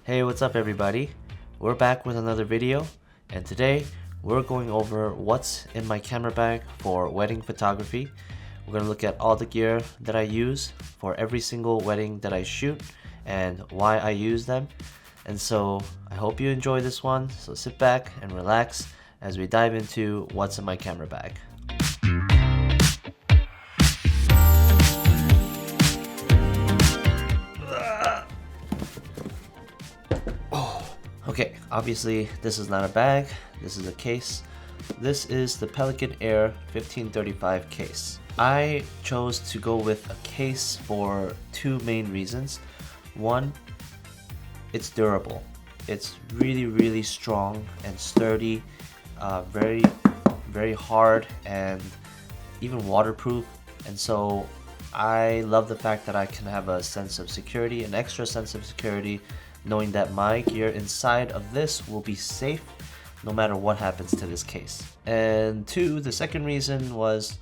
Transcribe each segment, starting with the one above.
Hey, what's up everybody? We're back with another video, and today we're going over what's in my camera bag for wedding photography. We're going to look at all the gear that I use for every single wedding that I shoot and why I use them. And so I hope you enjoy this one, so sit back and relax as we dive into what's in my camera bag. Okay, obviously this is not a bag, this is a case. This is the Pelican Air 1535 case. I chose to go with a case for two main reasons. One, it's durable. It's really strong and sturdy, very hard and even waterproof. And so I love the fact that I can have a sense of security, an extra sense of security, knowing that my gear inside of this will be safe no matter what happens to this case. And two, the second reason was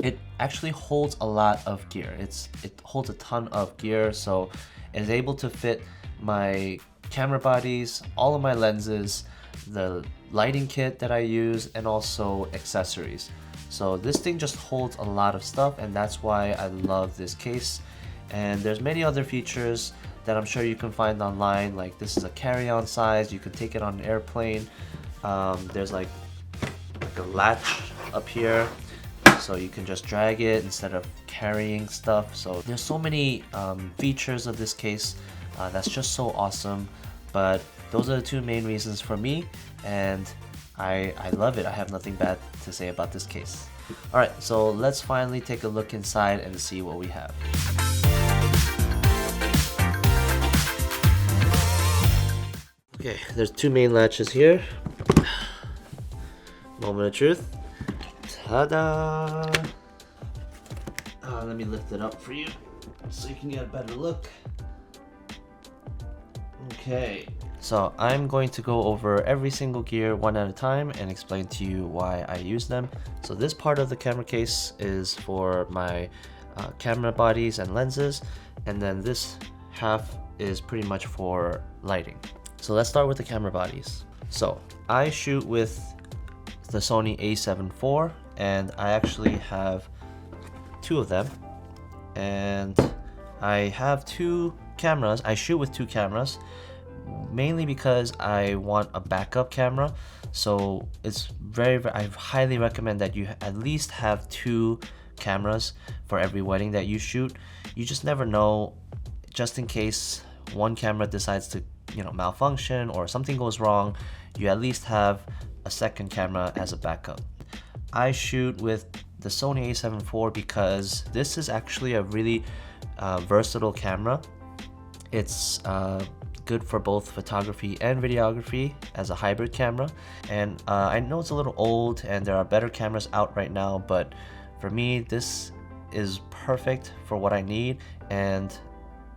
it actually holds a lot of gear. It holds a ton of gear, so it's able to fit my camera bodies, all of my lenses, the lighting kit that I use, and also accessories. So this thing just holds a lot of stuff, and that's why I love this case. And there's many other features that I'm sure you can find online, like this is a carry-on size, you can take it on an airplane. There's like a latch up here, so you can just drag it instead of carrying stuff. So there's so many features of this case that's just so awesome. But those are the two main reasons for me, and I love it. I have nothing bad to say about this case. Alright, so let's finally take a look inside and see what we have. Okay, there's two main latches here. Moment of truth. Ta-da! Let me lift it up for you so you can get a better look. Okay, so I'm going to go over every single gear one at a time and explain to you why I use them. So this part of the camera case is for my camera bodies and lenses, and then this half is pretty much for lighting. So let's start with the camera bodies. So I shoot with the Sony a7 IV, and I actually have two of them. And I have two cameras. I shoot with two cameras, mainly because I want a backup camera. So it's I highly recommend that you at least have two cameras for every wedding that you shoot. You just never know, just in case one camera decides to malfunction or something goes wrong, you at least have a second camera as a backup. I shoot with the Sony a7 IV because this is actually a really versatile camera. It's good for both photography and videography as a hybrid camera. And I know it's a little old and there are better cameras out right now, but for me this is perfect for what I need. And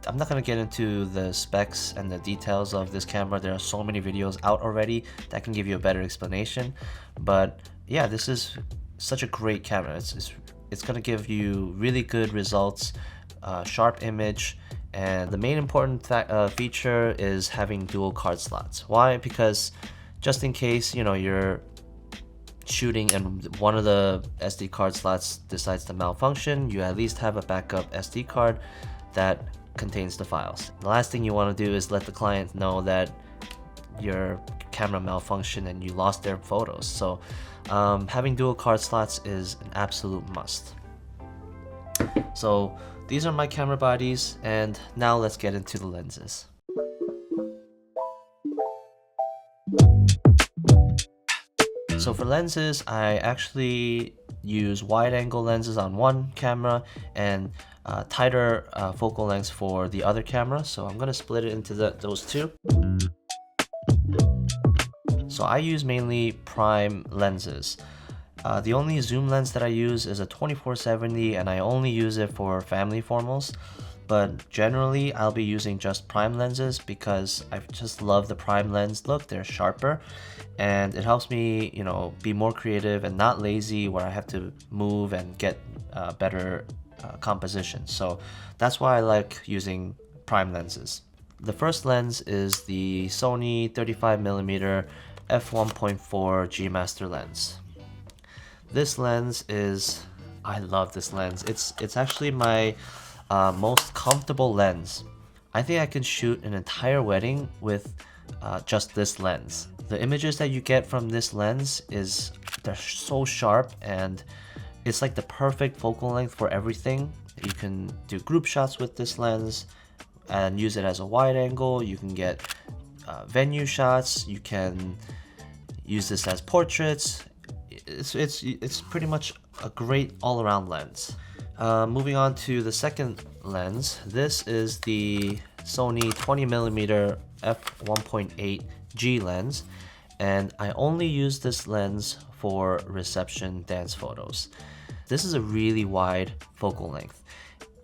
I'm not going to get into the specs and the details of this camera. There are so many videos out already that can give you a better explanation. But yeah, this is such a great camera. It's going to give you really good results, sharp image, and the main important feature is having dual card slots. Why? Because just in case you're shooting and one of the SD card slots decides to malfunction, you at least have a backup SD card that contains the files. The last thing you want to do is let the client know that your camera malfunctioned and you lost their photos. So having dual card slots is an absolute must. So these are my camera bodies, and now let's get into the lenses. So for lenses, I actually use wide angle lenses on one camera and tighter focal lengths for the other camera. So I'm gonna split it into those two. So I use mainly prime lenses. The only zoom lens that I use is a 24-70, and I only use it for family formals. But generally I'll be using just prime lenses because I just love the prime lens look. They're sharper and it helps me be more creative and not lazy where I have to move and get better composition. So that's why I like using prime lenses. the first lens is the Sony 35mm f1.4 G Master lens. This lens is, I love this lens. It's actually my most comfortable lens. I think I can shoot an entire wedding with just this lens. The images that you get from this lens they're so sharp, and it's like the perfect focal length for everything. You can do group shots with this lens and use it as a wide angle. You can get venue shots. You can use this as portraits. It's pretty much a great all-around lens. Moving on to the second lens, this is the Sony 20mm f1.8 G lens, and I only use this lens for reception dance photos. This is a really wide focal length.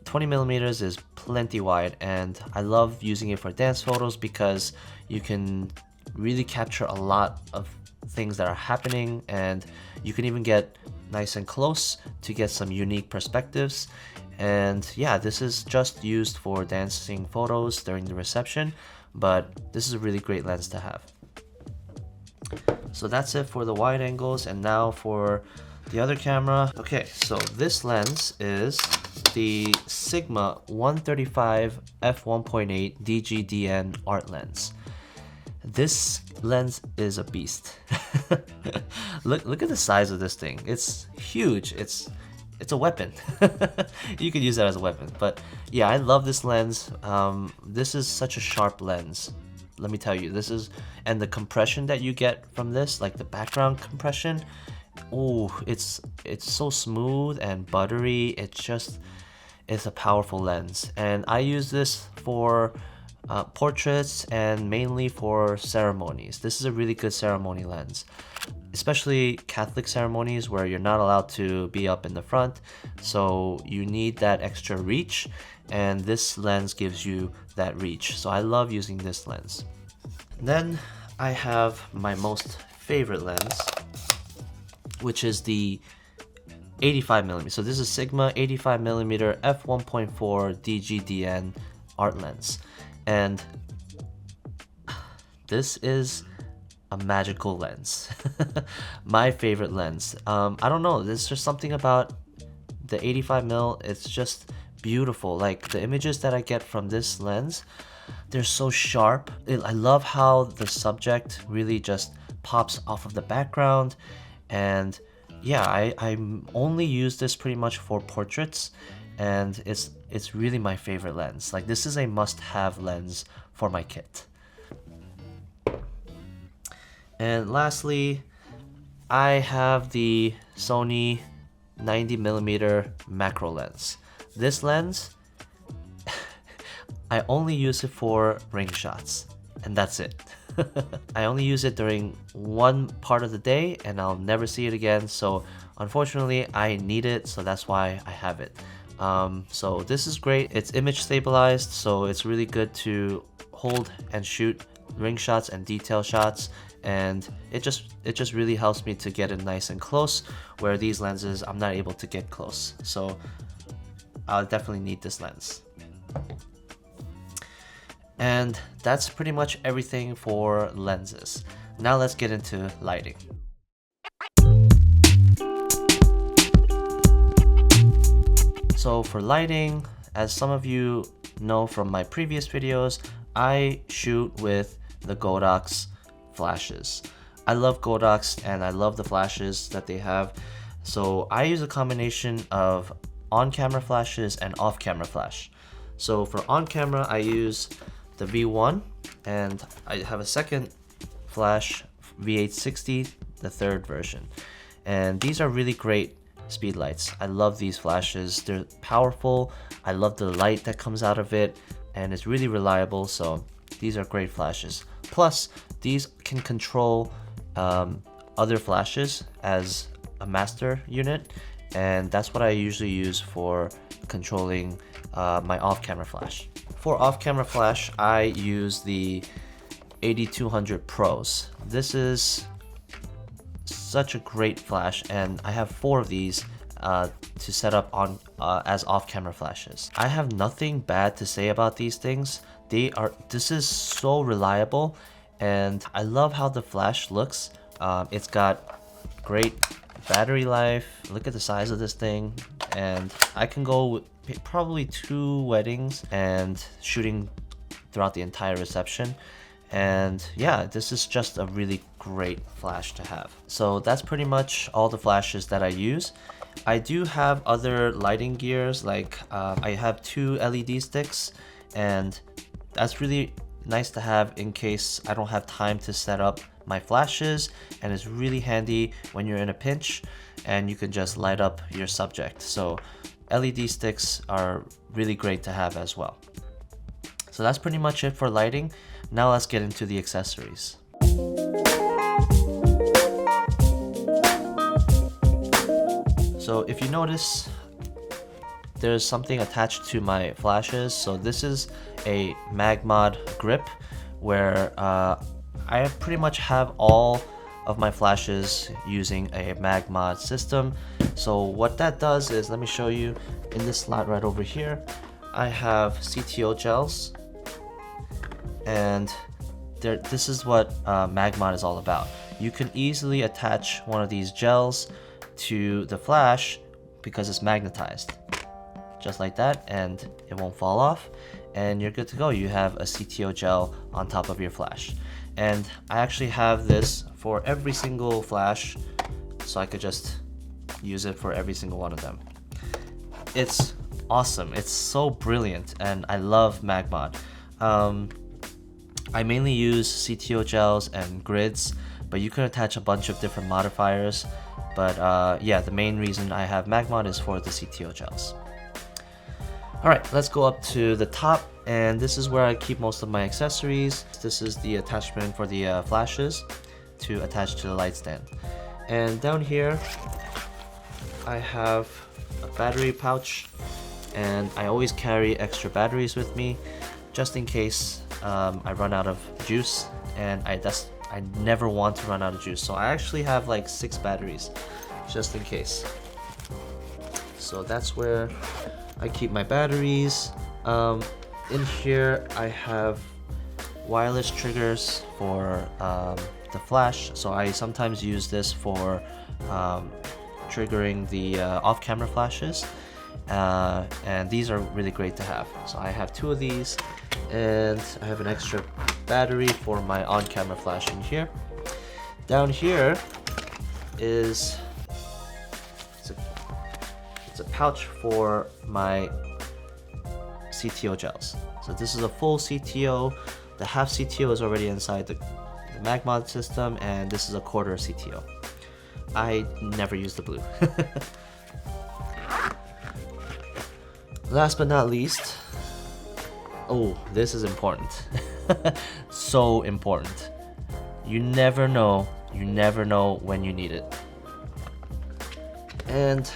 20mm is plenty wide, and I love using it for dance photos because you can really capture a lot of things that are happening, and you can even get nice and close to get some unique perspectives. And yeah, this is just used for dancing photos during the reception, but this is a really great lens to have. So that's it for the wide angles, and now for the other camera. Okay, so this lens is the Sigma 135 f1.8 DGDN art lens. This lens is a beast. Look at the size of this thing. It's huge. It's a weapon. You could use that as a weapon. But yeah, I love this lens. This is such a sharp lens. Let me tell you, and the compression that you get from this, like the background compression, oh, it's so smooth and buttery. It's a powerful lens, and I use this for portraits and mainly for ceremonies. This is a really good ceremony lens, especially Catholic ceremonies where you're not allowed to be up in the front, so you need that extra reach, and this lens gives you that reach. So I love using this lens. Then I have my most favorite lens, which is the 85mm. So this is Sigma 85mm f1.4 DGDN art lens, and this is a magical lens. My favorite lens. I don't know, there's just something about the 85mm. It's just beautiful. Like the images that I get from this lens, they're so sharp. I love how the subject really just pops off of the background. And yeah, I only use this pretty much for portraits, and it's really my favorite lens. Like this is a must-have lens for my kit. And lastly, I have the Sony 90mm macro lens. This lens, I only use it for ring shots, and that's it. I only use it during one part of the day, and I'll never see it again. So unfortunately, I need it, so that's why I have it. So this is great. It's image stabilized, so it's really good to hold and shoot ring shots and detail shots, and it just really helps me to get it nice and close, where these lenses I'm not able to get close. So I'll definitely need this lens. And that's pretty much everything for lenses. Now let's get into lighting. So for lighting, as some of you know from my previous videos, I shoot with the Godox flashes. I love Godox and I love the flashes that they have. So I use a combination of on-camera flashes and off-camera flash. So for on-camera, I use the V1, and I have a second flash, V860, the third version. And these are really great speed lights. I love these flashes. They're powerful. I love the light that comes out of it, and it's really reliable. So these are great flashes. Plus, these can control other flashes as a master unit, and that's what I usually use for controlling my off-camera flash. For off-camera flash, I use the 8200 Pros. This is such a great flash, and I have 4 of these to set up on as off-camera flashes. I have nothing bad to say about these things. This is so reliable, and I love how the flash looks. It's got great battery life. Look at the size of this thing, and I can go with probably 2 weddings and shooting throughout the entire reception. And yeah, this is just a really great flash to have. So that's pretty much all the flashes that I use. I do have other lighting gears, like I have 2 LED sticks, and that's really nice to have in case I don't have time to set up my flashes, and it's really handy when you're in a pinch and you can just light up your subject. So LED sticks are really great to have as well. So that's pretty much it for lighting. Now let's get into the accessories. So if you notice, there's something attached to my flashes. So this is a Magmod grip where I pretty much have all of my flashes using a Magmod system. So what that does is, let me show you in this slot right over here, I have CTO gels, and this is what Magmod is all about. You can easily attach one of these gels to the flash because it's magnetized, just like that, and it won't fall off, and you're good to go. You have a CTO gel on top of your flash. And I actually have this for every single flash, so I could just use it for every single one of them. It's awesome. It's so brilliant, and I love Magmod. I mainly use CTO gels and grids, but you can attach a bunch of different modifiers. But yeah, the main reason I have Magmod is for the CTO gels. Alright, let's go up to the top, and this is where I keep most of my accessories. This is the attachment for the flashes to attach to the light stand. And down here, I have a battery pouch, and I always carry extra batteries with me, just in case I run out of juice, and I never want to run out of juice. So I actually have like 6 batteries, just in case. So that's where I keep my batteries. In here I have wireless triggers for the flash, so I sometimes use this for triggering the off-camera flashes, and these are really great to have. So I have 2 of these, and I have an extra battery for my on-camera flash in here. Down here is it's a pouch for my CTO gels. So this is a full CTO. The half CTO is already inside the Magmod system, and this is a quarter CTO. I never use the blue. Last but not least, oh, this is important. So important. You never know when you need it. And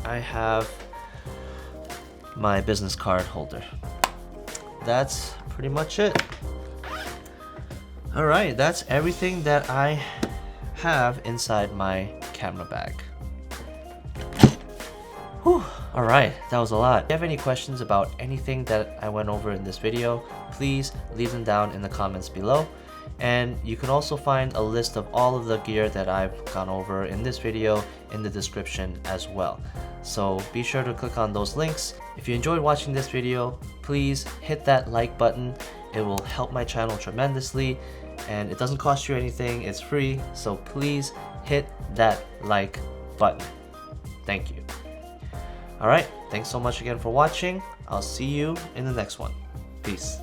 I have my business card holder. That's pretty much it. Alright, that's everything that I have inside my camera bag. Whew. Alright, that was a lot. If you have any questions about anything that I went over in this video, please leave them down in the comments below. And you can also find a list of all of the gear that I've gone over in this video in the description as well. So be sure to click on those links. If you enjoyed watching this video, please hit that like button. It will help my channel tremendously, and it doesn't cost you anything, it's free. So please hit that like button. Thank you. Alright, thanks so much again for watching. I'll see you in the next one. Peace.